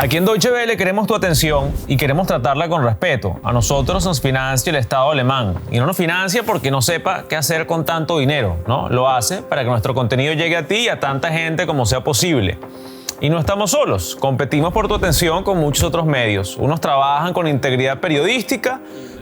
Aquí en Deutsche Welle queremos tu atención y queremos tratarla con respeto. A nosotros nos financia el Estado alemán y no nos financia porque no sepa qué hacer con tanto dinero, ¿no? Lo hace para que nuestro contenido llegue a ti y a tanta gente como sea posible. Y no estamos solos, competimos por tu atención con muchos otros medios. Unos trabajan con integridad periodística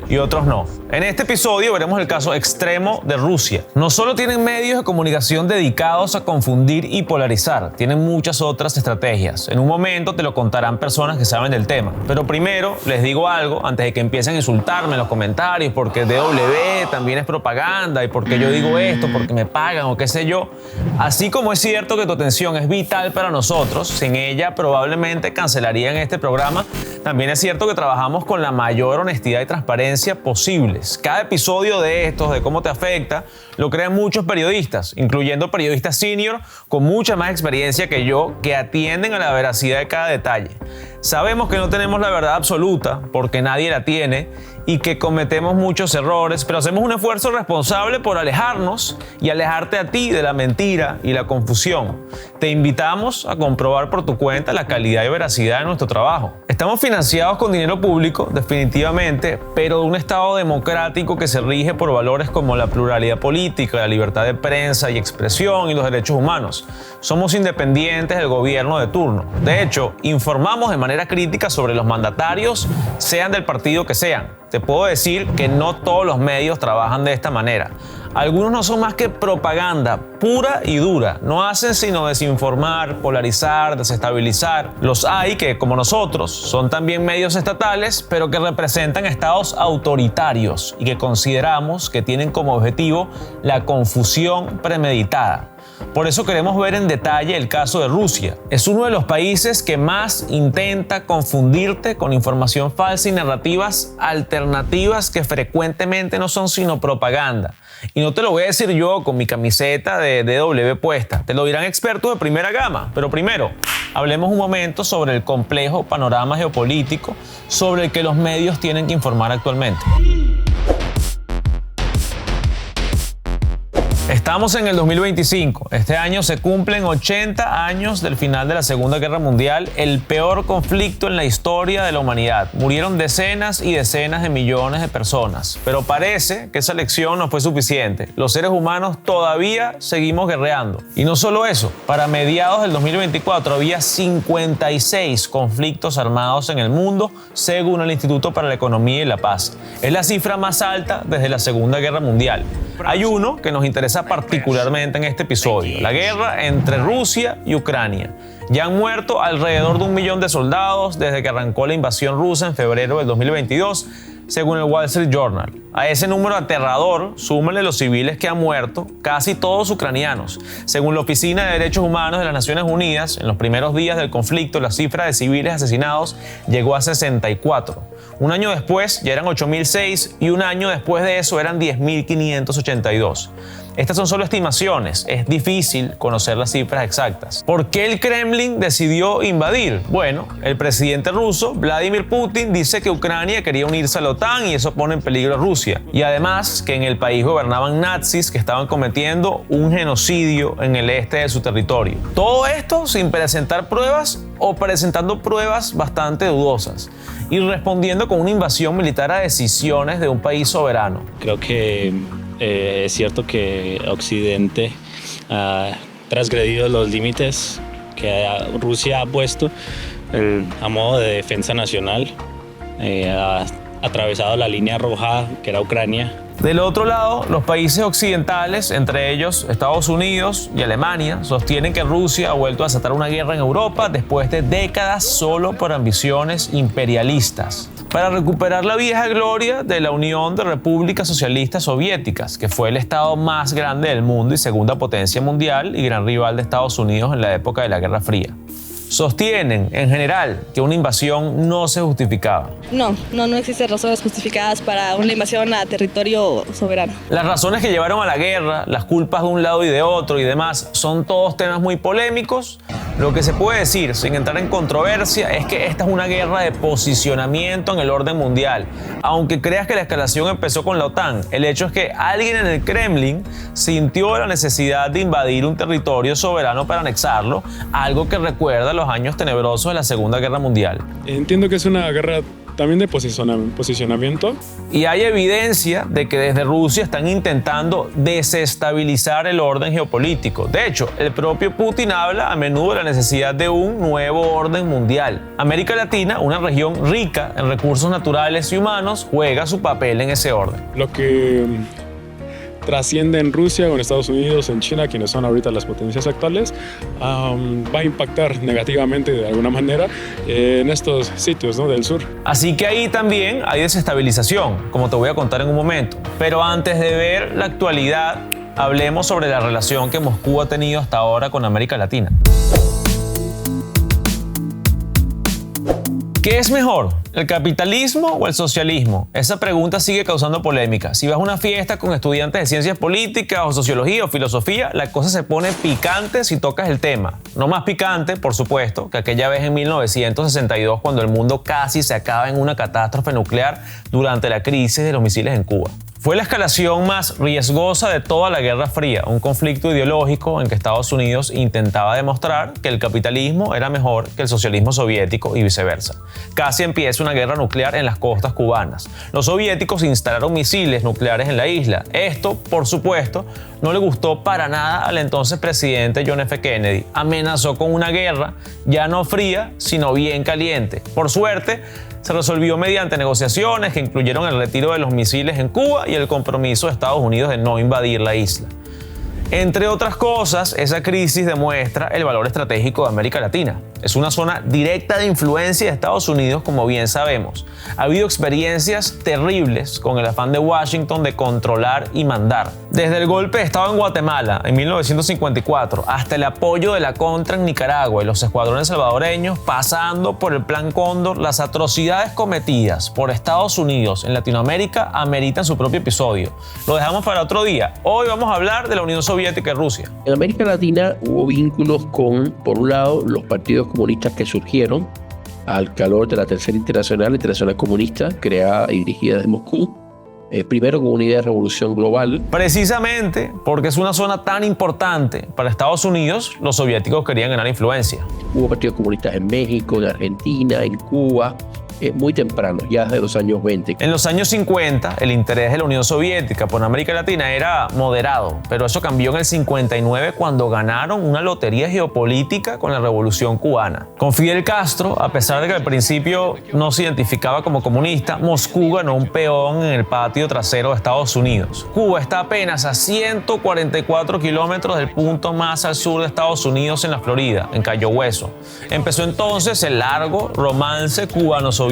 y otros no. En este episodio veremos el caso extremo de Rusia. No solo tienen medios de comunicación dedicados a confundir y polarizar, tienen muchas otras estrategias. En un momento te lo contarán personas que saben del tema. Pero primero les digo algo antes de que empiecen a insultarme en los comentarios porque DW también es propaganda y porque yo digo esto, porque me pagan o qué sé yo. Así como es cierto que tu atención es vital para nosotros, sin ella probablemente cancelarían este programa, también es cierto que trabajamos con la mayor honestidad y transparencia posibles. Cada episodio de estos, de cómo te afecta, lo crean muchos periodistas, incluyendo periodistas senior con mucha más experiencia que yo, que atienden a la veracidad de cada detalle. Sabemos que no tenemos la verdad absoluta, porque nadie la tiene, y que cometemos muchos errores, pero hacemos un esfuerzo responsable por alejarnos y alejarte a ti de la mentira y la confusión. Te invitamos a comprobar por tu cuenta la calidad y veracidad de nuestro trabajo. Estamos financiados con dinero público, definitivamente, pero de un Estado democrático que se rige por valores como la pluralidad política, la libertad de prensa y expresión y los derechos humanos. Somos independientes del gobierno de turno. De hecho, informamos de manera crítica sobre los mandatarios, sean del partido que sean. Te puedo decir que no todos los medios trabajan de esta manera. Algunos no son más que propaganda pura y dura. No hacen sino desinformar, polarizar, desestabilizar. Los hay que, como nosotros, son también medios estatales, pero que representan estados autoritarios y que consideramos que tienen como objetivo la confusión premeditada. Por eso queremos ver en detalle el caso de Rusia. Es uno de los países que más intenta confundirte con información falsa y narrativas alternativas que frecuentemente no son sino propaganda. Y no te lo voy a decir yo con mi camiseta de DW puesta, te lo dirán expertos de primera gama. Pero primero, hablemos un momento sobre el complejo panorama geopolítico sobre el que los medios tienen que informar actualmente. Estamos en el 2025. Este año se cumplen 80 años del final de la Segunda Guerra Mundial, el peor conflicto en la historia de la humanidad. Murieron decenas y decenas de millones de personas. Pero parece que esa lección no fue suficiente. Los seres humanos todavía seguimos guerreando. Y no solo eso, para mediados del 2024 había 56 conflictos armados en el mundo, según el Instituto para la Economía y la Paz. Es la cifra más alta desde la Segunda Guerra Mundial. Hay uno que nos interesa particularmente en este episodio, la guerra entre Rusia y Ucrania. Ya han muerto alrededor de 1 millón de soldados desde que arrancó la invasión rusa en febrero del 2022, según el Wall Street Journal. A ese número aterrador, súmenle los civiles que han muerto, casi todos ucranianos. Según la Oficina de Derechos Humanos de las Naciones Unidas, en los primeros días del conflicto, la cifra de civiles asesinados llegó a 64. Un año después ya eran 8.006 y un año después de eso eran 10.582. Estas son solo estimaciones, es difícil conocer las cifras exactas. ¿Por qué el Kremlin decidió invadir? Bueno, el presidente ruso, Vladimir Putin, dice que Ucrania quería unirse a la OTAN y eso pone en peligro a Rusia. Y además que en el país gobernaban nazis que estaban cometiendo un genocidio en el este de su territorio. Todo esto sin presentar pruebas o presentando pruebas bastante dudosas y respondiendo con una invasión militar a decisiones de un país soberano. Creo que es cierto que Occidente ha transgredido los límites que Rusia ha puesto a modo de defensa nacional. Ha atravesado la línea roja que era Ucrania. Del otro lado, los países occidentales, entre ellos Estados Unidos y Alemania, sostienen que Rusia ha vuelto a desatar una guerra en Europa después de décadas solo por ambiciones imperialistas, para recuperar la vieja gloria de la Unión de Repúblicas Socialistas Soviéticas, que fue el estado más grande del mundo y segunda potencia mundial y gran rival de Estados Unidos en la época de la Guerra Fría. Sostienen, en general, que una invasión no se justificaba. No existen razones justificadas para una invasión a territorio soberano. Las razones que llevaron a la guerra, las culpas de un lado y de otro y demás, son todos temas muy polémicos, Lo que se puede decir, sin entrar en controversia, es que esta es una guerra de posicionamiento en el orden mundial. Aunque creas que la escalación empezó con la OTAN, el hecho es que alguien en el Kremlin sintió la necesidad de invadir un territorio soberano para anexarlo, algo que recuerda los años tenebrosos de la Segunda Guerra Mundial. Entiendo que es una guerra también de posicionamiento. Y hay evidencia de que desde Rusia están intentando desestabilizar el orden geopolítico. De hecho, el propio Putin habla a menudo de la necesidad de un nuevo orden mundial. América Latina, una región rica en recursos naturales y humanos, juega su papel en ese orden. Lo que trasciende en Rusia o en Estados Unidos, en China, quienes son ahorita las potencias actuales, va a impactar negativamente de alguna manera en estos sitios, ¿no?, del sur. Así que ahí también hay desestabilización, como te voy a contar en un momento. Pero antes de ver la actualidad, hablemos sobre la relación que Moscú ha tenido hasta ahora con América Latina. ¿Qué es mejor, el capitalismo o el socialismo? Esa pregunta sigue causando polémica. Si vas a una fiesta con estudiantes de ciencias políticas o sociología o filosofía, la cosa se pone picante si tocas el tema. No más picante, por supuesto, que aquella vez en 1962 cuando el mundo casi se acaba en una catástrofe nuclear durante la crisis de los misiles en Cuba. Fue la escalación más riesgosa de toda la Guerra Fría, un conflicto ideológico en que Estados Unidos intentaba demostrar que el capitalismo era mejor que el socialismo soviético y viceversa. Casi empieza una guerra nuclear en las costas cubanas. Los soviéticos instalaron misiles nucleares en la isla. Esto, por supuesto, no le gustó para nada al entonces presidente John F. Kennedy. Amenazó con una guerra ya no fría, sino bien caliente. Por suerte, se resolvió mediante negociaciones que incluyeron el retiro de los misiles en Cuba y el compromiso de Estados Unidos de no invadir la isla. Entre otras cosas, esa crisis demuestra el valor estratégico de América Latina. Es una zona directa de influencia de Estados Unidos, como bien sabemos. Ha habido experiencias terribles con el afán de Washington de controlar y mandar. Desde el golpe de Estado en Guatemala en 1954 hasta el apoyo de la Contra en Nicaragua y los escuadrones salvadoreños, pasando por el Plan Cóndor, las atrocidades cometidas por Estados Unidos en Latinoamérica ameritan su propio episodio. Lo dejamos para otro día. Hoy vamos a hablar de la Unión Soviética y Rusia. En América Latina hubo vínculos con, por un lado, los partidos comunistas que surgieron al calor de la Tercera Internacional Comunista, creada y dirigida desde Moscú, primero con una idea de revolución global. Precisamente porque es una zona tan importante para Estados Unidos, los soviéticos querían ganar influencia. Hubo partidos comunistas en México, en Argentina, en Cuba, muy temprano, ya desde los años 20. En los años 50, el interés de la Unión Soviética por América Latina era moderado, pero eso cambió en el 59 cuando ganaron una lotería geopolítica con la Revolución Cubana. Con Fidel Castro, a pesar de que al principio no se identificaba como comunista, Moscú ganó un peón en el patio trasero de Estados Unidos. Cuba está apenas a 144 kilómetros del punto más al sur de Estados Unidos, en la Florida, en Cayo Hueso. Empezó entonces el largo romance cubano-soviético.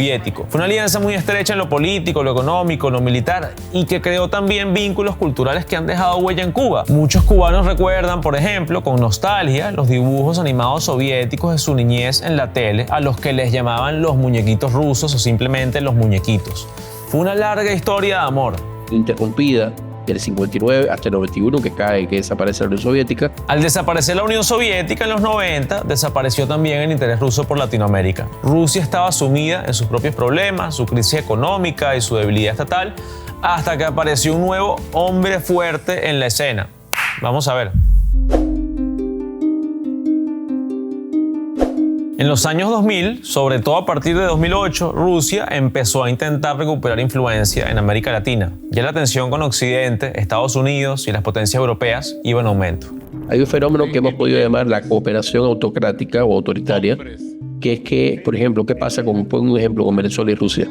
Fue una alianza muy estrecha en lo político, lo económico, lo militar, y que creó también vínculos culturales que han dejado huella en Cuba. Muchos cubanos recuerdan, por ejemplo, con nostalgia, los dibujos animados soviéticos de su niñez en la tele, a los que les llamaban los muñequitos rusos o simplemente los muñequitos. Fue una larga historia de amor. Interrumpida del 59 hasta el 91, que desaparece la Unión Soviética. Al desaparecer la Unión Soviética en los 90, desapareció también el interés ruso por Latinoamérica. Rusia estaba sumida en sus propios problemas, su crisis económica y su debilidad estatal, hasta que apareció un nuevo hombre fuerte en la escena. Vamos a ver. En los años 2000, sobre todo a partir de 2008, Rusia empezó a intentar recuperar influencia en América Latina. Ya la tensión con Occidente, Estados Unidos y las potencias europeas iba en aumento. Hay un fenómeno que hemos podido llamar la cooperación autocrática o autoritaria, que es que, por ejemplo, ¿qué pasa con un ejemplo con Venezuela y Rusia?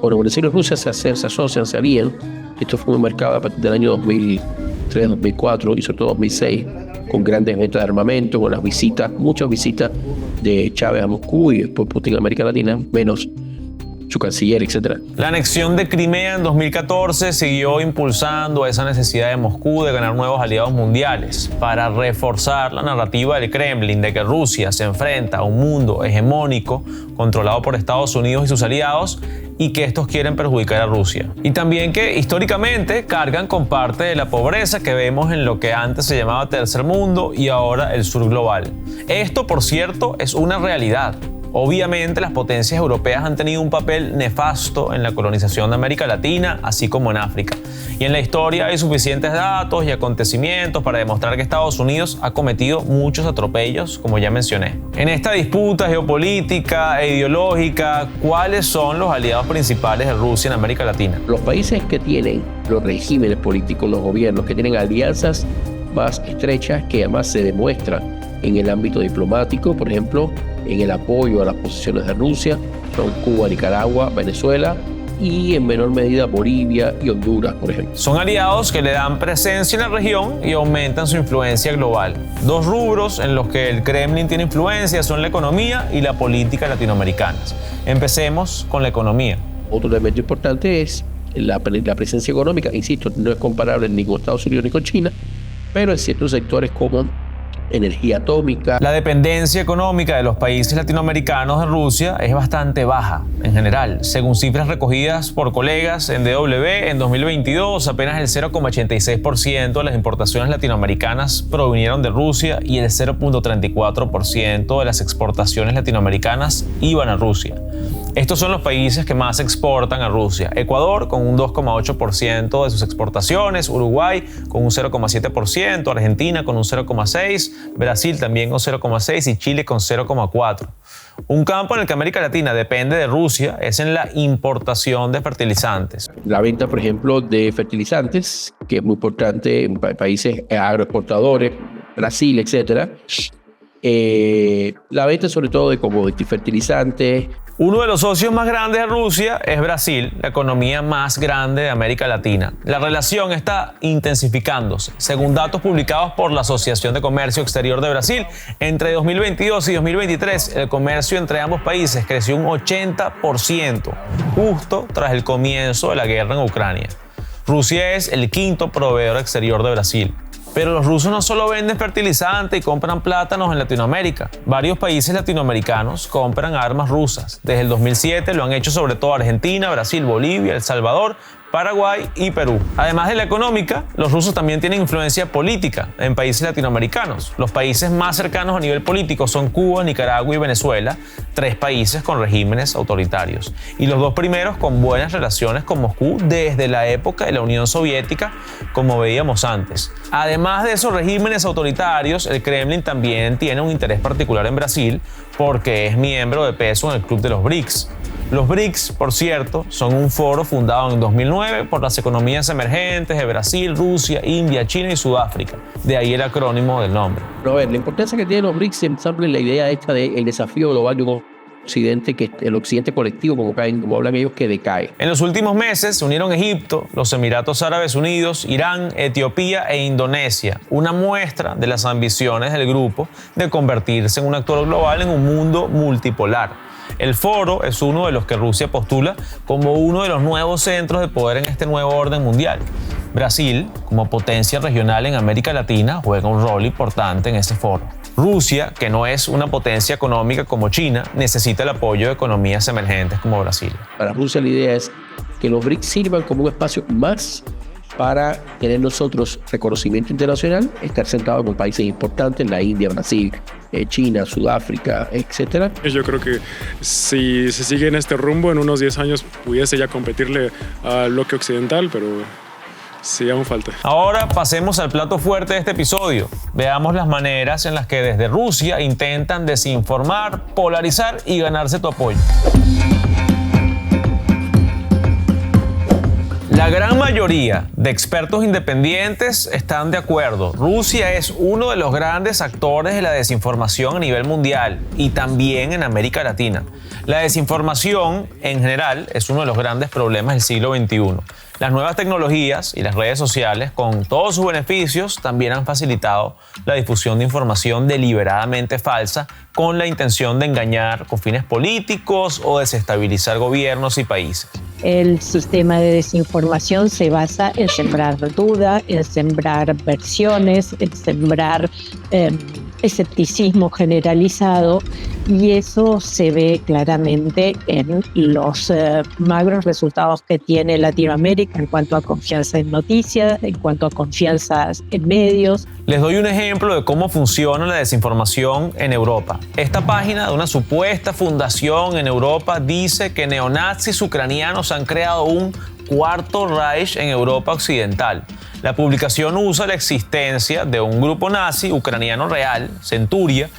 Cuando Venezuela y Rusia se asocian, se alían, esto fue un mercado a partir del año 2003, 2004 y sobre todo 2006, con grandes ventas de armamento, con las visitas, muchas visitas de Chávez a Moscú y después Putin a América Latina, menos su canciller, etc. La anexión de Crimea en 2014 siguió impulsando esa necesidad de Moscú de ganar nuevos aliados mundiales para reforzar la narrativa del Kremlin de que Rusia se enfrenta a un mundo hegemónico controlado por Estados Unidos y sus aliados y que estos quieren perjudicar a Rusia. Y también que históricamente cargan con parte de la pobreza que vemos en lo que antes se llamaba Tercer Mundo y ahora el Sur Global. Esto, por cierto, es una realidad. Obviamente, las potencias europeas han tenido un papel nefasto en la colonización de América Latina, así como en África. Y en la historia hay suficientes datos y acontecimientos para demostrar que Estados Unidos ha cometido muchos atropellos, como ya mencioné. En esta disputa geopolítica e ideológica, ¿cuáles son los aliados principales de Rusia en América Latina? Los países que tienen los regímenes políticos, los gobiernos que tienen alianzas más estrechas, que además se demuestran en el ámbito diplomático, por ejemplo, en el apoyo a las posiciones de Rusia, son Cuba, Nicaragua, Venezuela y en menor medida Bolivia y Honduras, por ejemplo. Son aliados que le dan presencia en la región y aumentan su influencia global. Dos rubros en los que el Kremlin tiene influencia son la economía y la política latinoamericanas. Empecemos con la economía. Otro elemento importante es la presencia económica. Insisto, no es comparable ni con Estados Unidos ni con China, pero en ciertos sectores como energía atómica. La dependencia económica de los países latinoamericanos de Rusia es bastante baja en general. Según cifras recogidas por colegas en DW, en 2022 apenas el 0,86% de las importaciones latinoamericanas provinieron de Rusia y el 0,34% de las exportaciones latinoamericanas iban a Rusia. Estos son los países que más exportan a Rusia. Ecuador con un 2,8% de sus exportaciones, Uruguay con un 0,7%, Argentina con un 0,6%, Brasil también con 0,6% y Chile con 0,4%. Un campo en el que América Latina depende de Rusia es en la importación de fertilizantes. La venta, por ejemplo, de fertilizantes, que es muy importante en países agroexportadores, Brasil, etc. La venta sobre todo de commodities, fertilizantes. Uno de los socios más grandes de Rusia es Brasil, la economía más grande de América Latina. La relación está intensificándose. Según datos publicados por la Asociación de Comercio Exterior de Brasil, entre 2022 y 2023 el comercio entre ambos países creció un 80%, justo tras el comienzo de la guerra en Ucrania. Rusia es el quinto proveedor exterior de Brasil. Pero los rusos no solo venden fertilizante y compran plátanos en Latinoamérica. Varios países latinoamericanos compran armas rusas. Desde el 2007 lo han hecho sobre todo Argentina, Brasil, Bolivia, El Salvador, Paraguay y Perú. Además de la económica, los rusos también tienen influencia política en países latinoamericanos. Los países más cercanos a nivel político son Cuba, Nicaragua y Venezuela, tres países con regímenes autoritarios. Y los dos primeros con buenas relaciones con Moscú desde la época de la Unión Soviética, como veíamos antes. Además de esos regímenes autoritarios, el Kremlin también tiene un interés particular en Brasil porque es miembro de peso en el Club de los BRICS. Los BRICS, por cierto, son un foro fundado en 2009 por las economías emergentes de Brasil, Rusia, India, China y Sudáfrica. De ahí el acrónimo del nombre. Pero a ver, la importancia que tienen los BRICS es la idea esta del desafío global de un occidente, que el occidente colectivo, como hablan ellos, que decae. En los últimos meses se unieron Egipto, los Emiratos Árabes Unidos, Irán, Etiopía e Indonesia, una muestra de las ambiciones del grupo de convertirse en un actor global en un mundo multipolar. El foro es uno de los que Rusia postula como uno de los nuevos centros de poder en este nuevo orden mundial. Brasil, como potencia regional en América Latina, juega un rol importante en ese foro. Rusia, que no es una potencia económica como China, necesita el apoyo de economías emergentes como Brasil. Para Rusia la idea es que los BRICS sirvan como un espacio más para tener nosotros reconocimiento internacional, estar sentados con países importantes, la India, Brasil, China, Sudáfrica, etc. Yo creo que si se sigue en este rumbo, en unos 10 años pudiese ya competirle al bloque occidental, pero sí, aún falta. Ahora pasemos al plato fuerte de este episodio. Veamos las maneras en las que desde Rusia intentan desinformar, polarizar y ganarse tu apoyo. La gran mayoría de expertos independientes están de acuerdo. Rusia es uno de los grandes actores de la desinformación a nivel mundial y también en América Latina. La desinformación, en general, es uno de los grandes problemas del siglo XXI. Las nuevas tecnologías y las redes sociales, con todos sus beneficios, también han facilitado la difusión de información deliberadamente falsa con la intención de engañar con fines políticos o desestabilizar gobiernos y países. El sistema de desinformación se basa en sembrar duda, en sembrar versiones, en sembrar escepticismo generalizado, y eso se ve claramente en los magros resultados que tiene Latinoamérica en cuanto a confianza en noticias, en cuanto a confianza en medios. Les doy un ejemplo de cómo funciona la desinformación en Europa. Esta página de una supuesta fundación en Europa dice que neonazis ucranianos han creado un cuarto Reich en Europa Occidental. La publicación usa la existencia de un grupo nazi ucraniano real, Centuria,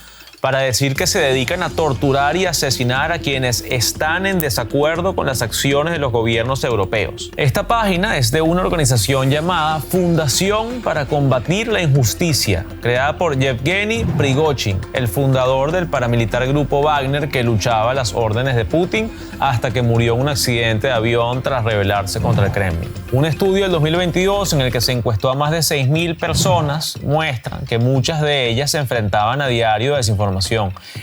para decir que se dedican a torturar y asesinar a quienes están en desacuerdo con las acciones de los gobiernos europeos. Esta página es de una organización llamada Fundación para Combatir la Injusticia, creada por Yevgeny Prigozhin, el fundador del paramilitar grupo Wagner que luchaba a las órdenes de Putin hasta que murió en un accidente de avión tras rebelarse contra el Kremlin. Un estudio del 2022 en el que se encuestó a más de 6.000 personas muestra que muchas de ellas se enfrentaban a diario a desinformación.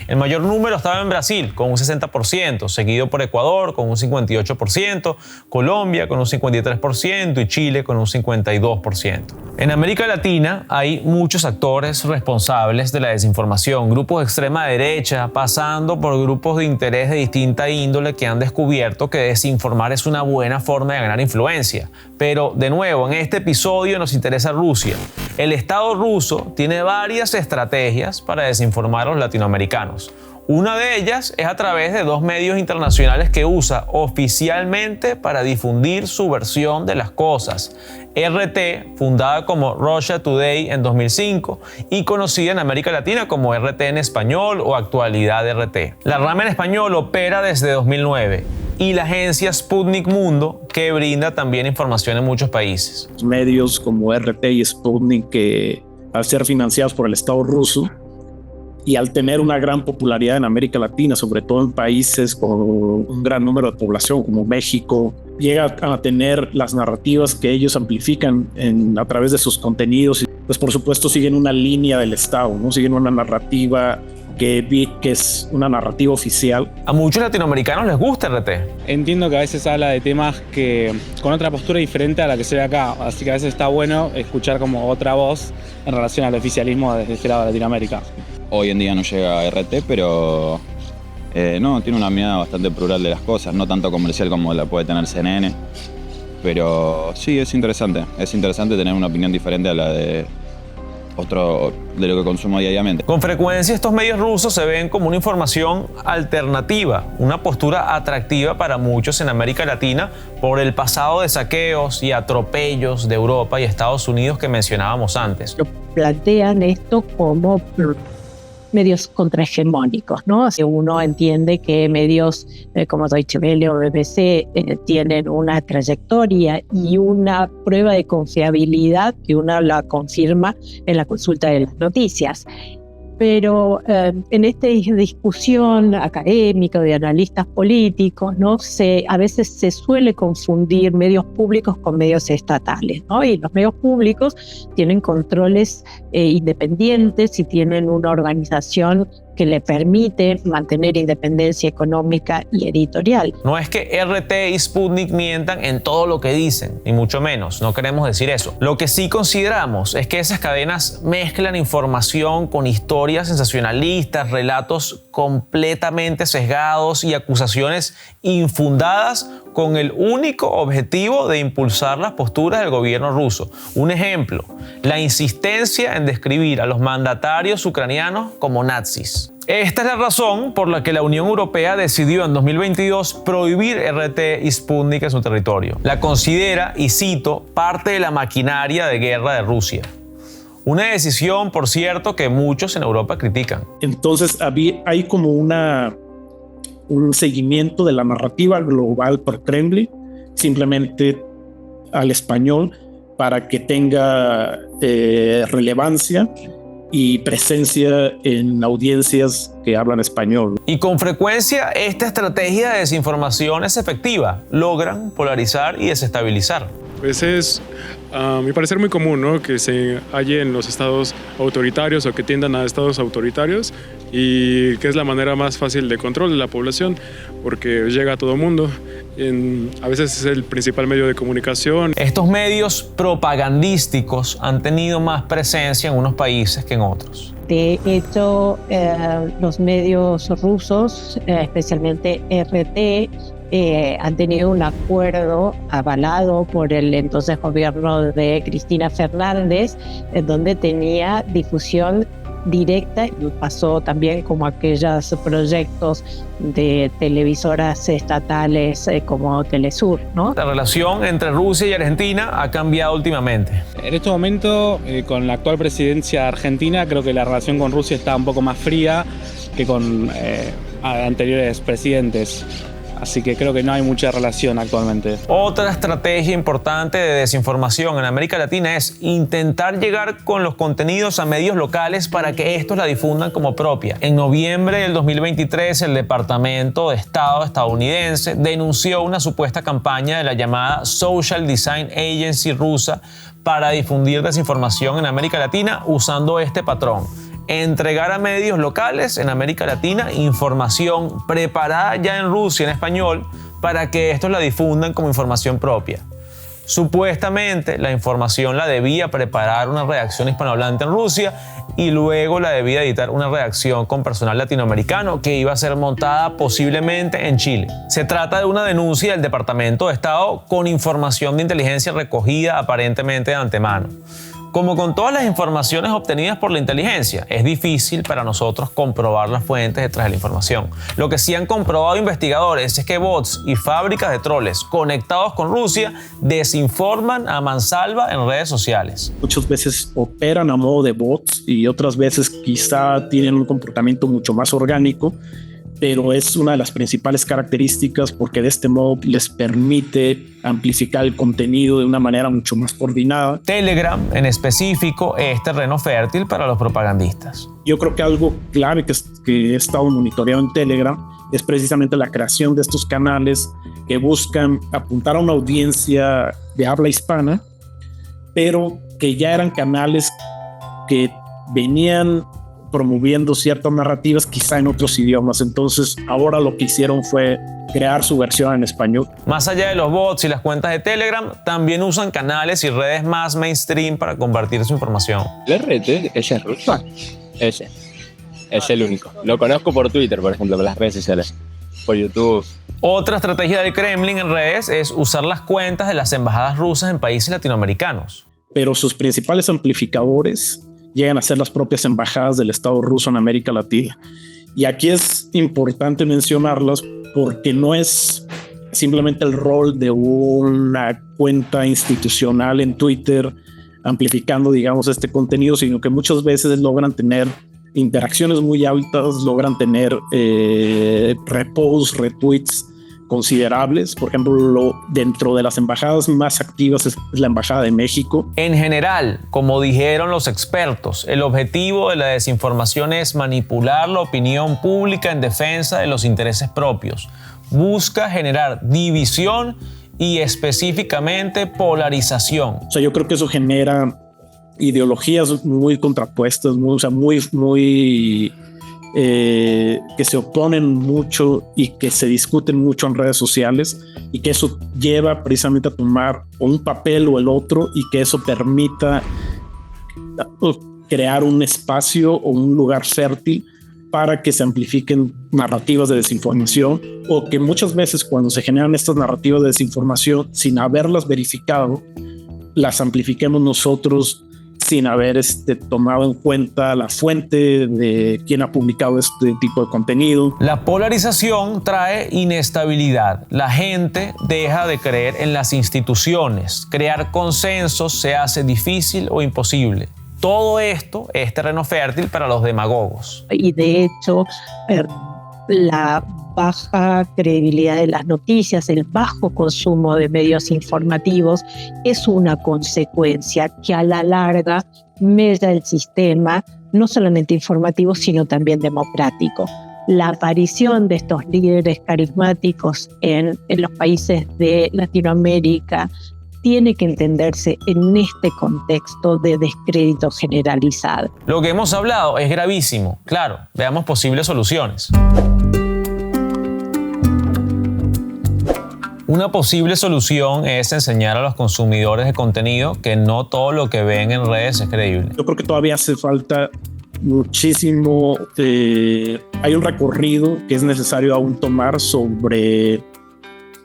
El mayor número estaba en Brasil, con un 60%, seguido por Ecuador, con un 58%, Colombia, con un 53% y Chile, con un 52%. En América Latina hay muchos actores responsables de la desinformación, grupos de extrema derecha, pasando por grupos de interés de distinta índole que han descubierto que desinformar es una buena forma de ganar influencia. Pero, de nuevo, en este episodio nos interesa Rusia. El Estado ruso tiene varias estrategias para desinformar a los latinoamericanos. Una de ellas es a través de dos medios internacionales que usa oficialmente para difundir su versión de las cosas. RT, fundada como Russia Today en 2005 y conocida en América Latina como RT en español o Actualidad RT. La rama en español opera desde 2009 y la agencia Sputnik Mundo, que brinda también información en muchos países. Medios como RT y Sputnik, que al ser financiados por el Estado ruso y al tener una gran popularidad en América Latina, sobre todo en países con un gran número de población como México, llega a tener las narrativas que ellos amplifican a través de sus contenidos. Pues por supuesto siguen una línea del Estado, ¿no? Siguen una narrativa que es una narrativa oficial. A muchos latinoamericanos les gusta RT. Entiendo que a veces habla de temas que con otra postura diferente a la que se ve acá, así que a veces está bueno escuchar como otra voz en relación al oficialismo desde este lado de Latinoamérica. Hoy en día no llega a RT, pero no, tiene una mirada bastante plural de las cosas, no tanto comercial como la puede tener CNN, pero sí, es interesante tener una opinión diferente a la de lo que consumo diariamente. Con frecuencia estos medios rusos se ven como una información alternativa, una postura atractiva para muchos en América Latina por el pasado de saqueos y atropellos de Europa y Estados Unidos que mencionábamos antes. Plantean esto como medios contrahegemónicos, ¿no? Uno entiende que medios como Deutsche Welle o BBC tienen una trayectoria y una prueba de confiabilidad que uno la confirma en la consulta de las noticias. Pero en esta discusión académica de analistas políticos, ¿no? A veces se suele confundir medios públicos con medios estatales, ¿no? Y los medios públicos tienen controles independientes y tienen una organización que le permite mantener independencia económica y editorial. No es que RT y Sputnik mientan en todo lo que dicen, ni mucho menos, no queremos decir eso. Lo que sí consideramos es que esas cadenas mezclan información con historias sensacionalistas, relatos completamente sesgados y acusaciones infundadas con el único objetivo de impulsar las posturas del gobierno ruso. Un ejemplo, la insistencia en describir a los mandatarios ucranianos como nazis. Esta es la razón por la que la Unión Europea decidió en 2022 prohibir RT y Sputnik en su territorio. La considera, y cito, parte de la maquinaria de guerra de Rusia. Una decisión, por cierto, que muchos en Europa critican. Entonces hay como un seguimiento de la narrativa global por Kremlin, simplemente al español para que tenga relevancia y presencia en audiencias que hablan español. Y con frecuencia esta estrategia de desinformación es efectiva. Logran polarizar y desestabilizar. Pues es, a mi parecer, muy común, ¿no?, que se halle en los estados autoritarios o que tiendan a estados autoritarios, y que es la manera más fácil de control de la población porque llega a todo mundo. A veces es el principal medio de comunicación. Estos medios propagandísticos han tenido más presencia en unos países que en otros. De hecho, los medios rusos, especialmente RT, han tenido un acuerdo avalado por el entonces gobierno de Cristina Fernández, en donde tenía difusión directa, y pasó también como aquellos proyectos de televisoras estatales como Telesur, ¿no? La relación entre Rusia y Argentina ha cambiado últimamente. En este momento, con la actual presidencia argentina, creo que la relación con Rusia está un poco más fría que con anteriores presidentes. Así que creo que no hay mucha relación actualmente. Otra estrategia importante de desinformación en América Latina es intentar llegar con los contenidos a medios locales para que estos la difundan como propia. En noviembre del 2023, el Departamento de Estado estadounidense denunció una supuesta campaña de la llamada Social Design Agency rusa para difundir desinformación en América Latina usando este patrón: entregar a medios locales en América Latina información preparada ya en Rusia en español para que estos la difundan como información propia. Supuestamente la información la debía preparar una redacción hispanohablante en Rusia y luego la debía editar una redacción con personal latinoamericano que iba a ser montada posiblemente en Chile. Se trata de una denuncia del Departamento de Estado con información de inteligencia recogida aparentemente de antemano. Como con todas las informaciones obtenidas por la inteligencia, es difícil para nosotros comprobar las fuentes detrás de la información. Lo que sí han comprobado investigadores es que bots y fábricas de troles conectados con Rusia desinforman a mansalva en redes sociales. Muchas veces operan a modo de bots y otras veces quizá tienen un comportamiento mucho más orgánico, pero es una de las principales características porque de este modo les permite amplificar el contenido de una manera mucho más coordinada. Telegram, en específico, es terreno fértil para los propagandistas. Yo creo que algo clave que he estado monitoreando en Telegram es precisamente la creación de estos canales que buscan apuntar a una audiencia de habla hispana, pero que ya eran canales que venían promoviendo ciertas narrativas quizá en otros idiomas. Entonces ahora lo que hicieron fue crear su versión en español. Más allá de los bots y las cuentas de Telegram, también usan canales y redes más mainstream para compartir su información. ¿El RT? ¿Ese es ruso? Ese es el único. Lo conozco por Twitter, por ejemplo, por las redes sociales, por YouTube. Otra estrategia del Kremlin en redes es usar las cuentas de las embajadas rusas en países latinoamericanos. Pero sus principales amplificadores llegan a ser las propias embajadas del Estado ruso en América Latina. Y aquí es importante mencionarlas porque no es simplemente el rol de una cuenta institucional en Twitter amplificando, digamos, este contenido, sino que muchas veces logran tener interacciones muy altas, logran tener reposts, retweets considerables. Por ejemplo, dentro de las embajadas más activas es la Embajada de México. En general, como dijeron los expertos, el objetivo de la desinformación es manipular la opinión pública en defensa de los intereses propios. Busca generar división y específicamente polarización. O sea, yo creo que eso genera ideologías muy contrapuestas, muy que se oponen mucho y que se discuten mucho en redes sociales, y que eso lleva precisamente a tomar un papel o el otro, y que eso permita crear un espacio o un lugar fértil para que se amplifiquen narrativas de desinformación, o que muchas veces cuando se generan estas narrativas de desinformación sin haberlas verificado, las amplifiquemos nosotros sin haber tomado en cuenta la fuente de quién ha publicado este tipo de contenido. La polarización trae inestabilidad. La gente deja de creer en las instituciones. Crear consensos se hace difícil o imposible. Todo esto es terreno fértil para los demagogos. Y de hecho, la baja credibilidad de las noticias, el bajo consumo de medios informativos, es una consecuencia que a la larga mella el sistema, no solamente informativo, sino también democrático. La aparición de estos líderes carismáticos en los países de Latinoamérica tiene que entenderse en este contexto de descrédito generalizado. Lo que hemos hablado es gravísimo. Claro, veamos posibles soluciones. Una posible solución es enseñar a los consumidores de contenido que no todo lo que ven en redes es creíble. Yo creo que todavía hace falta muchísimo. Hay un recorrido que es necesario aún tomar sobre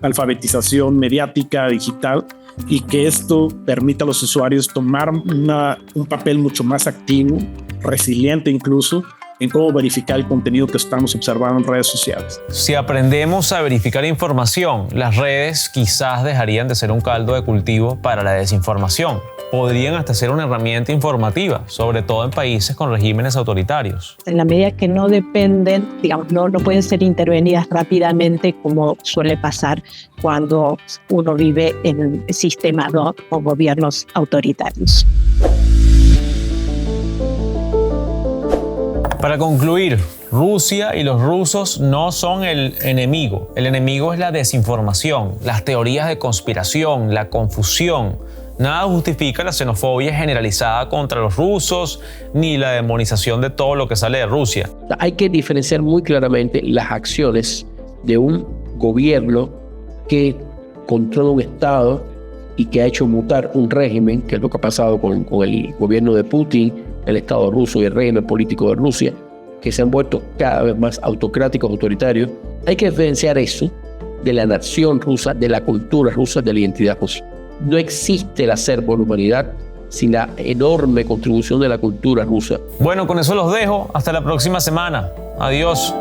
alfabetización mediática, digital, y que esto permita a los usuarios tomar un papel mucho más activo, resiliente incluso, en cómo verificar el contenido que estamos observando en redes sociales. Si aprendemos a verificar información, las redes quizás dejarían de ser un caldo de cultivo para la desinformación. Podrían hasta ser una herramienta informativa, sobre todo en países con regímenes autoritarios. En la medida que no dependen, digamos, no pueden ser intervenidas rápidamente como suele pasar cuando uno vive en sistemas o gobiernos autoritarios. Para concluir, Rusia y los rusos no son el enemigo. El enemigo es la desinformación, las teorías de conspiración, la confusión. Nada justifica la xenofobia generalizada contra los rusos ni la demonización de todo lo que sale de Rusia. Hay que diferenciar muy claramente las acciones de un gobierno que controla un Estado y que ha hecho mutar un régimen, que es lo que ha pasado con el gobierno de Putin, el Estado ruso y el régimen político de Rusia, que se han vuelto cada vez más autocráticos, autoritarios. Hay que diferenciar eso de la nación rusa, de la cultura rusa, de la identidad rusa. No existe el acervo de la humanidad sin la enorme contribución de la cultura rusa. Bueno, con eso los dejo. Hasta la próxima semana. Adiós.